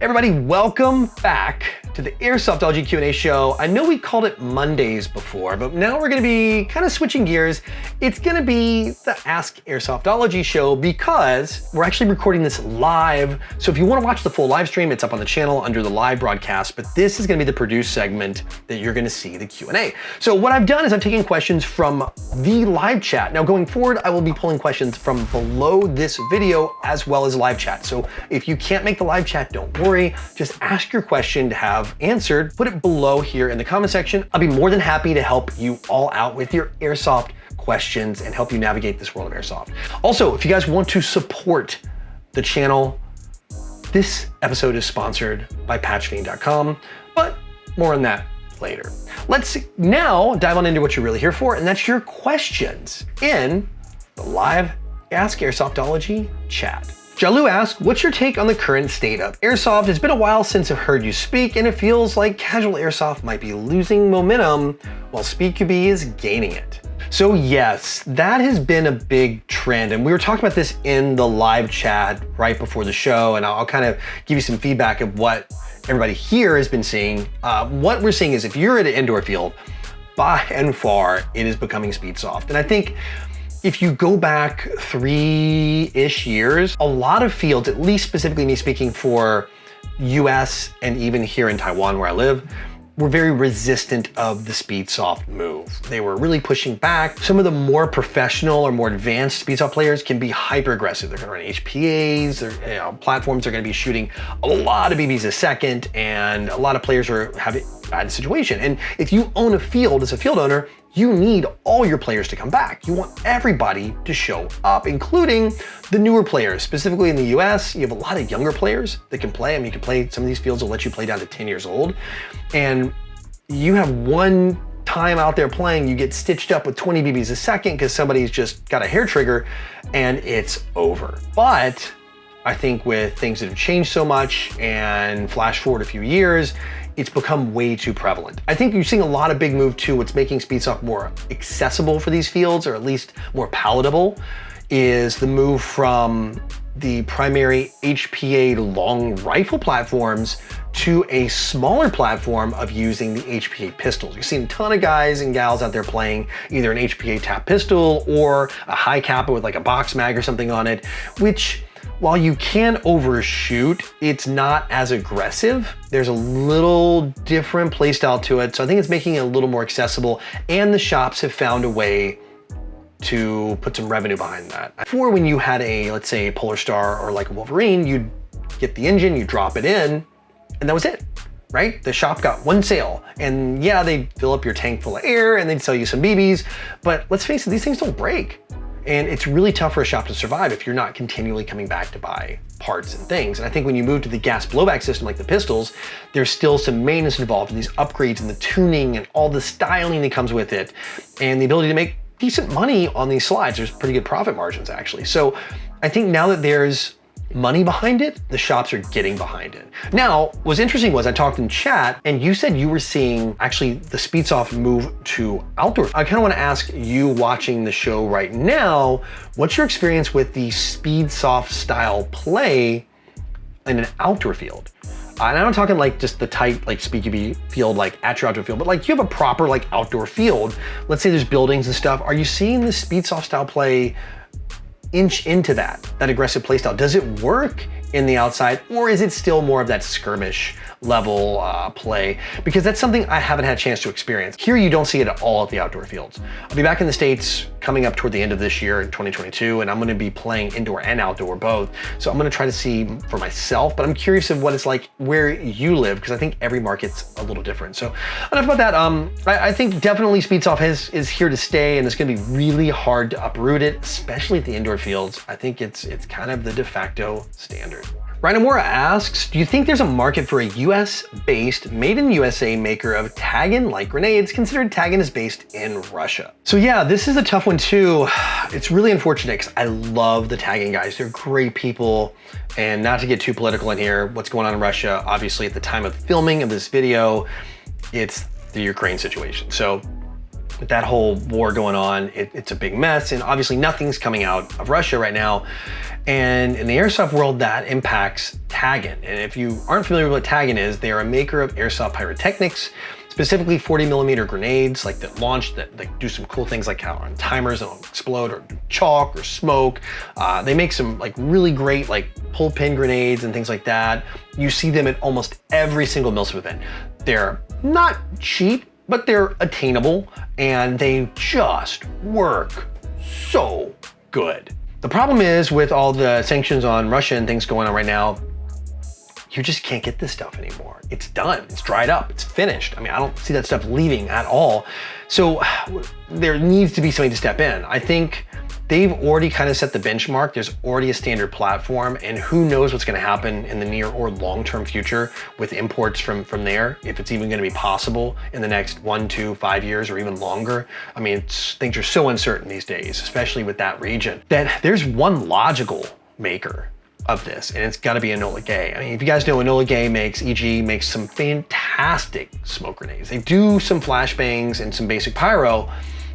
Everybody, welcome back to the Airsoftology Q&A show. I know we called it Mondays before, but now we're gonna be kind of switching gears. It's gonna be the Ask Airsoftology show because we're actually recording this live. So if you wanna watch the full live stream, it's up on the channel under the live broadcast, but this is gonna be the produced segment that you're gonna see the Q&A. So what I've done is I've taken questions from the live chat. Now going forward, I will be pulling questions from below this video as well as live chat. So if you can't make the live chat, don't worry, just ask your question to have answered, put it below here in the comment section. I'll be more than happy to help you all out with your Airsoft questions and help you navigate this world of Airsoft. Also, if you guys want to support the channel, this episode is sponsored by patchfiend.com, but more on that later. Let's now dive on into what you're really here for, and that's your questions in the live Ask Airsoftology chat. Jalu asks, what's your take on the current state of Airsoft? It's been a while since I've heard you speak, and it feels like casual Airsoft might be losing momentum while SpeedQB is gaining it. So yes, that has been a big trend, and we were talking about this in the live chat right before the show, and I'll kind of give you some feedback of what everybody here has been seeing. What we're seeing is if you're at an indoor field, by and far, it is becoming Speedsoft. And I think if you go back 3-ish years, a lot of fields, at least specifically me speaking for US and even here in Taiwan where I live, were very resistant of the Speedsoft move. They were really pushing back. Some of the more professional or more advanced Speedsoft players can be hyper aggressive. They're gonna run HPAs, platforms are gonna be shooting a lot of BBs a second, and a lot of players have a bad situation. And if you own a field as a field owner, you need all your players to come back. You want everybody to show up, including the newer players. Specifically in the US, you have a lot of younger players that can play. I mean, you can play, some of these fields will let you play down to 10 years old. And you have one time out there playing, you get stitched up with 20 BBs a second because somebody's just got a hair trigger and it's over. But I think with things that have changed so much and flash forward a few years, it's become way too prevalent. I think you're seeing a lot of big move too. What's making Speedsoft more accessible for these fields, or at least more palatable, is the move from the primary HPA long rifle platforms to a smaller platform of using the HPA pistols. You're seeing a ton of guys and gals out there playing either an HPA tap pistol or a high kappa with like a box mag or something on it, which, while you can overshoot, it's not as aggressive. There's a little different playstyle to it. So I think it's making it a little more accessible, and the shops have found a way to put some revenue behind that. Before, when you had a, let's say, a Polar Star or like a Wolverine, you'd get the engine, you drop it in, and that was it, right? The shop got one sale, and yeah, they'd fill up your tank full of air and they'd sell you some BBs, but let's face it, these things don't break. And it's really tough for a shop to survive if you're not continually coming back to buy parts and things. And I think when you move to the gas blowback system like the pistols, there's still some maintenance involved in these upgrades and the tuning and all the styling that comes with it, and the ability to make decent money on these slides. There's pretty good profit margins actually. So I think now that there's money behind it, the shops are getting behind it. Now, what's interesting was I talked in chat and you said you were seeing actually the Speedsoft move to outdoor. I kind of want to ask you watching the show right now, what's your experience with the Speedsoft style play in an outdoor field? And I'm not talking like just the tight like SpeedQB field, like at your outdoor field, but like you have a proper like outdoor field. Let's say there's buildings and stuff. Are you seeing the Speedsoft style play inch into that aggressive play style? Does it work in the outside, or is it still more of that skirmish level play? Because that's something I haven't had a chance to experience. Here you don't see it at all at the outdoor fields. I'll be back in the States coming up toward the end of this year in 2022, and I'm gonna be playing indoor and outdoor both. So I'm gonna try to see for myself, but I'm curious of what it's like where you live, because I think every market's a little different. So enough about that. I think definitely Speedsoft is here to stay, and it's gonna be really hard to uproot it, especially at the indoor fields. I think it's kind of the de facto standard. Rhinomora asks, do you think there's a market for a US-based, made in USA maker of Tagin-like grenades, considered Tagin is based in Russia? So yeah, this is a tough one too. It's really unfortunate because I love the Tagin guys. They're great people. And not to get too political in here, what's going on in Russia, obviously at the time of filming of this video, it's the Ukraine situation. So with that whole war going on, it's a big mess, and obviously nothing's coming out of Russia right now. And in the airsoft world, that impacts Taggin. And if you aren't familiar with what Taggin is, they are a maker of airsoft pyrotechnics, specifically 40mm grenades, like that launch, that like do some cool things like how on timers they'll explode or chalk or smoke. They make some like really great like pull pin grenades and things like that. You see them at almost every single MILSP event. They're not cheap, but they're attainable and they just work so good. The problem is with all the sanctions on Russia and things going on right now, you just can't get this stuff anymore. It's done, it's dried up, it's finished. I mean, I don't see that stuff leaving at all. So there needs to be somebody to step in. I think they've already kind of set the benchmark. There's already a standard platform, and who knows what's gonna happen in the near or long-term future with imports from there, if it's even gonna be possible in the next 1, 2, 5 years or even longer. I mean, things are so uncertain these days, especially with that region, that there's one logical maker of this, and it's gotta be Enola Gay. I mean, if you guys know, Enola Gay makes, EG makes some fantastic smoke grenades. They do some flashbangs and some basic pyro,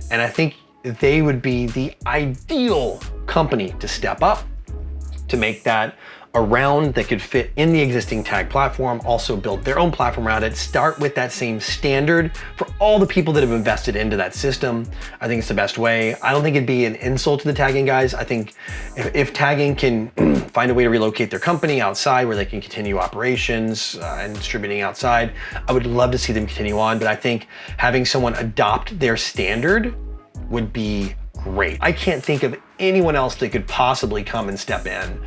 and I think they would be the ideal company to step up to make that a round that could fit in the existing tag platform, also build their own platform around it, start with that same standard for all the people that have invested into that system. I think it's the best way. I don't think it'd be an insult to the tagging guys. I think if tagging can find a way to relocate their company outside where they can continue operations and distributing outside, I would love to see them continue on. But I think having someone adopt their standard would be great. I can't think of anyone else that could possibly come and step in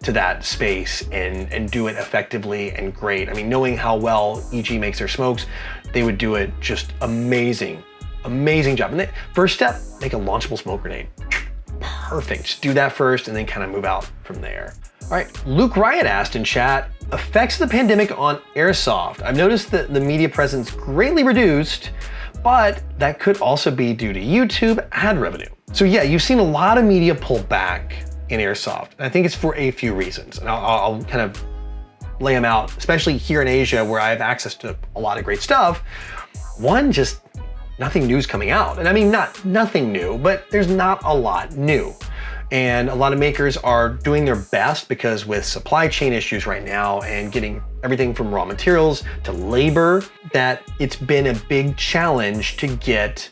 to that space and do it effectively and great. I mean, knowing how well EG makes their smokes, they would do it just amazing, amazing job. And the first step, make a launchable smoke grenade. Perfect, just do that first and then kind of move out from there. All right, Luke Riot asked in chat, effects of the pandemic on Airsoft. I've noticed that the media presence greatly reduced, but that could also be due to YouTube ad revenue. So yeah, you've seen a lot of media pull back in Airsoft. And I think it's for a few reasons. And I'll kind of lay them out, especially here in Asia where I have access to a lot of great stuff. One, just nothing new's coming out. And I mean, nothing new, but there's not a lot new. And a lot of makers are doing their best because with supply chain issues right now and getting everything from raw materials to labor, that it's been a big challenge to get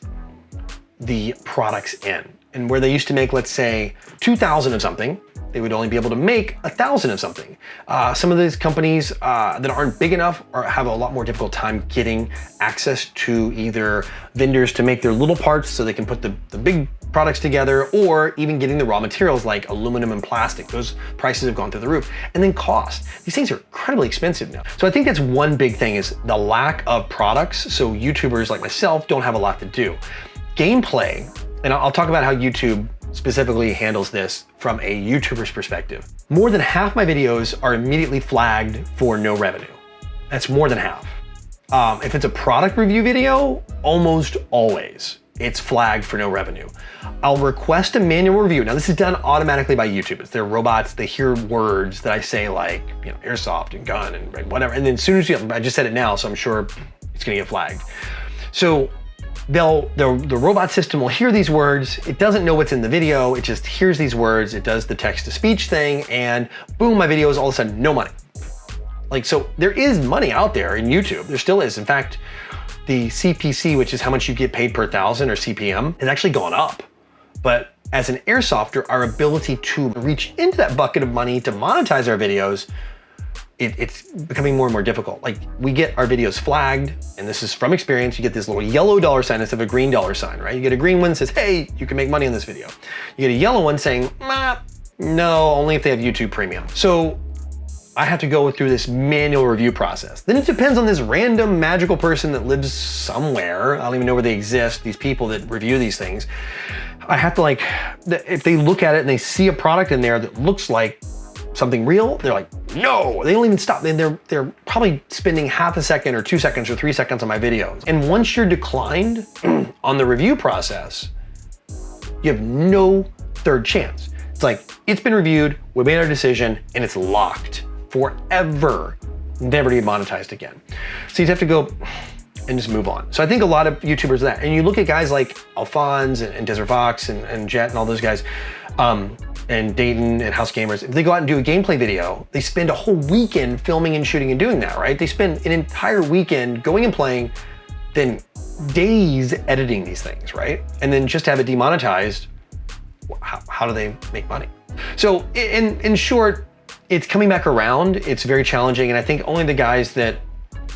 the products in. And where they used to make, let's say, 2,000 of something, they would only be able to make 1,000 of something. Some of these companies that aren't big enough have a lot more difficult time getting access to either vendors to make their little parts so they can put the big products together, or even getting the raw materials like aluminum and plastic. Those prices have gone through the roof. And then cost. These things are incredibly expensive now. So I think that's one big thing, is the lack of products. So YouTubers like myself don't have a lot to do. Gameplay, and I'll talk about how YouTube specifically handles this from a YouTuber's perspective. More than half my videos are immediately flagged for no revenue. That's more than half. If it's a product review video, almost always it's flagged for no revenue. I'll request a manual review. Now this is done automatically by YouTube. It's their robots, they hear words that I say like, you know, airsoft and gun and whatever. And then as soon as I just said it now, so I'm sure it's gonna get flagged. So the robot system will hear these words. It doesn't know what's in the video. It just hears these words. It does the text to speech thing, and boom, my video is all of a sudden no money. Like, so there is money out there in YouTube. There still is. In fact, the CPC, which is how much you get paid per thousand, or CPM, has actually gone up. But as an airsofter, our ability to reach into that bucket of money to monetize our videos, it's becoming more and more difficult. Like, we get our videos flagged, and this is from experience, you get this little yellow dollar sign instead of a green dollar sign, right? You get a green one that says, hey, you can make money on this video. You get a yellow one saying, no, only if they have YouTube Premium. So I have to go through this manual review process. Then it depends on this random magical person that lives somewhere. I don't even know where they exist, these people that review these things. I have to, like, if they look at it and they see a product in there that looks like something real, they're like, no, they don't even stop. They're probably spending half a second or 2 seconds or 3 seconds on my videos. And once you're declined on the review process, you have no third chance. It's like, it's been reviewed, we made our decision, and it's locked forever, never to be monetized again. So you'd have to go and just move on. So I think a lot of YouTubers are that. And you look at guys like Alphonse and Desert Fox and Jet and all those guys, and Dayton and House Gamers, if they go out and do a gameplay video, they spend a whole weekend filming and shooting and doing that, right? They spend an entire weekend going and playing, then days editing these things, right? And then just to have it demonetized, how do they make money? So in short, it's coming back around. It's very challenging. And I think only the guys that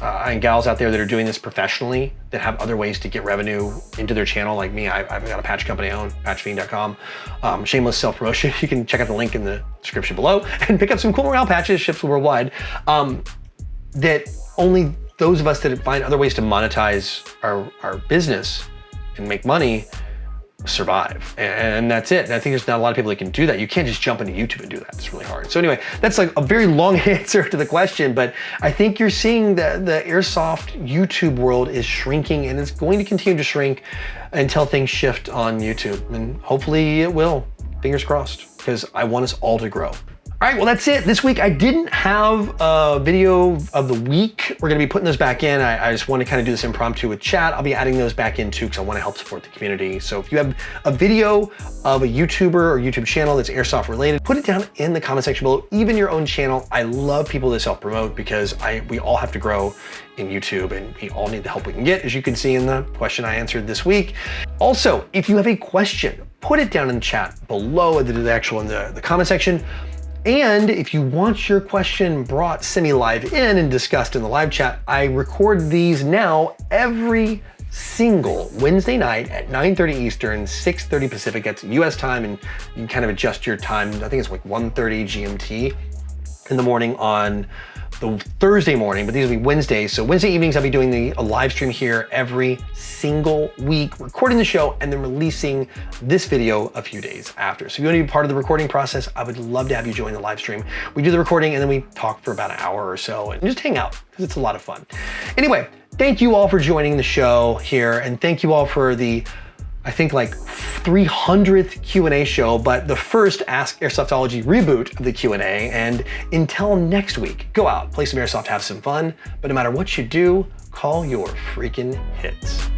and gals out there that are doing this professionally, that have other ways to get revenue into their channel, like me, I've got a patch company I own, patchfiend.com. Shameless self-promotion. You can check out the link in the description below and pick up some cool morale patches, ships worldwide. That only those of us that find other ways to monetize our business and make money survive, and that's it. And I think there's not a lot of people that can do that. You can't just jump into YouTube and do that. It's really hard. So anyway, that's like a very long answer to the question, but I think you're seeing the airsoft YouTube world is shrinking, and it's going to continue to shrink until things shift on YouTube, and hopefully it will. Fingers crossed, because I want us all to grow. All right, well, that's it. This week, I didn't have a video of the week. We're gonna be putting those back in. I just want to kind of do this impromptu with chat. I'll be adding those back in too, because I want to help support the community. So if you have a video of a YouTuber or YouTube channel that's airsoft related, put it down in the comment section below, even your own channel. I love people that self-promote, because we all have to grow in YouTube, and we all need the help we can get, as you can see in the question I answered this week. Also, if you have a question, put it down in the chat below in the comment section. And if you want your question brought semi-live in and discussed in the live chat, I record these now every single Wednesday night at 9:30 Eastern, 6:30 Pacific. That's US time, and you can kind of adjust your time. I think it's like 1:30 GMT in the morning on the Thursday morning, but these will be Wednesdays. So Wednesday evenings, I'll be doing a live stream here every single week, recording the show and then releasing this video a few days after. So if you want to be part of the recording process, I would love to have you join the live stream. We do the recording and then we talk for about an hour or so and just hang out, because it's a lot of fun. Anyway, thank you all for joining the show here, and thank you all for the, I think, like 300th Q&A show, but the first Ask Airsoftology reboot of the Q&A. And until next week, go out, play some airsoft, have some fun, but no matter what you do, call your freaking hits.